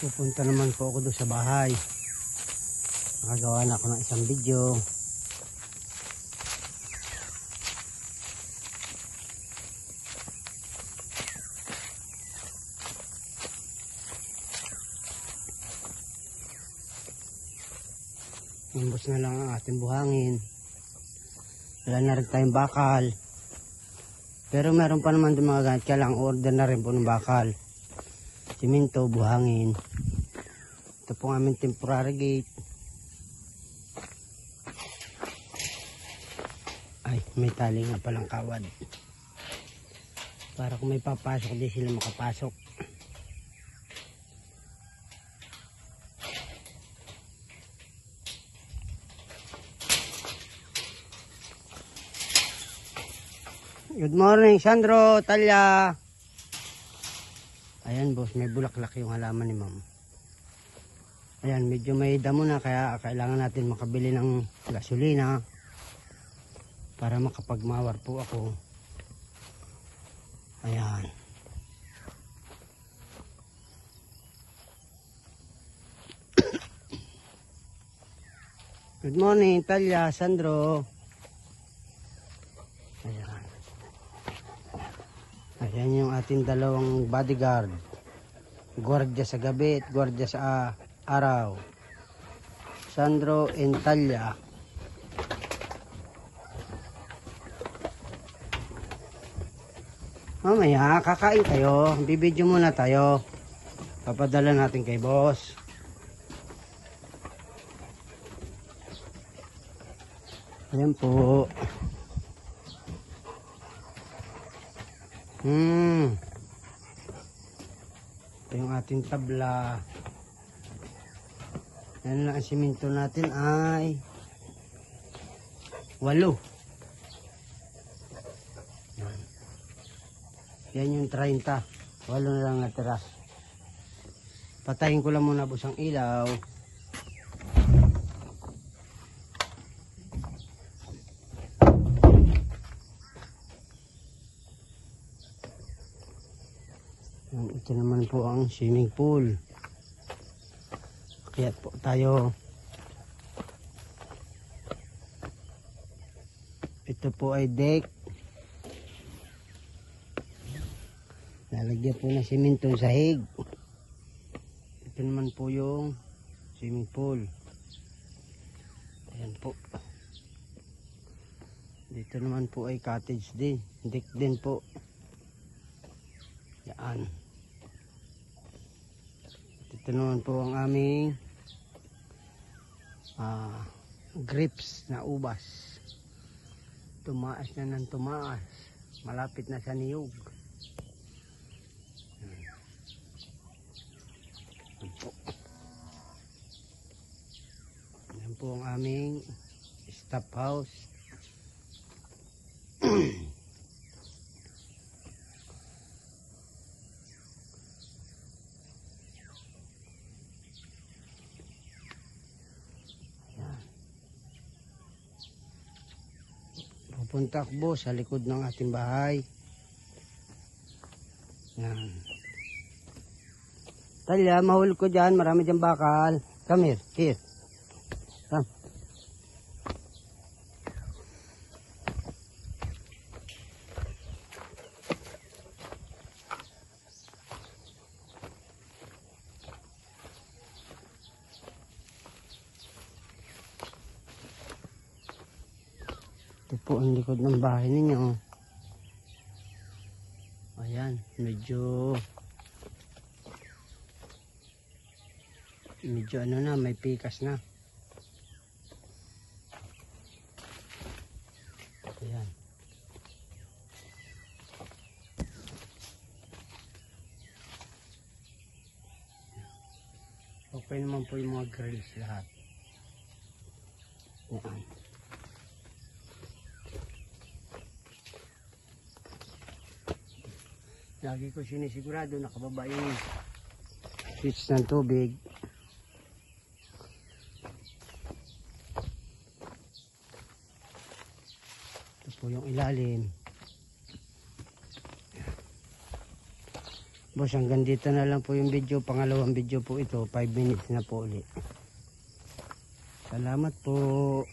Pupunta naman po ako doon sa bahay. Nakagawa na ako ng isang video. Imbos na lang ang ating buhangin. Wala na rin tayong bakal. Pero meron pa naman din mga ganit. Kaya lang order na rin po ng bakal. Simento, buhangin. Ito po ang aming temporary gate. Ay, may tali nga palang kawad. Para kung may papasok, di sila makapasok. Good morning, Sandro, Talya. Ayan, boss, may bulaklak yung halaman ni ma'am. Ayan, medyo may damo na kaya kailangan natin makabili ng gasolina para makapagmawar po ako. Ayan. Good morning, Talya, Sandro. Ayan. Ayan yung ating dalawang bodyguard. Gwardiya sa gabi at gwardiya sa araw. Sandro and Talya. Mamaya, kakain tayo. Bibidyo muna tayo. Papadala natin kay boss. Ayan po. Ito yung ating tabla. Yan lang ang simento natin ay 8. Yan yung 30. 8 na lang natira. Patayin ko lang muna busang ilaw. Ito naman po ang swimming pool. Kaya po tayo. Ito po ay deck. Lalagyan po ng simento sa sahig. Ito naman po yung swimming pool. Ayan po. Dito naman po ay cottage din. Deck din po. Yan. Ito naman po ang aming grapes na ubas. Tumaas na ng tumaas. Malapit na sa niyog. Yan po ang aming stop house. Pupunta ako sa likod ng ating bahay. Yan. Talya, mahul ko dyan. Marami dyan bakal. Come here. Here. Come. Ito po ang likod ng bahay ninyo. Ayan, medyo ano na, may pikas na. Ayan. Okay naman po yung mga grills lahat. Ayan. Lagi ko sinisigurado nakababa yung switch ng tubig. Ito po yung ilalim. Boss, hanggang dito na lang po yung video. Pangalawang video po ito. 5 minutes na po ulit. Salamat po.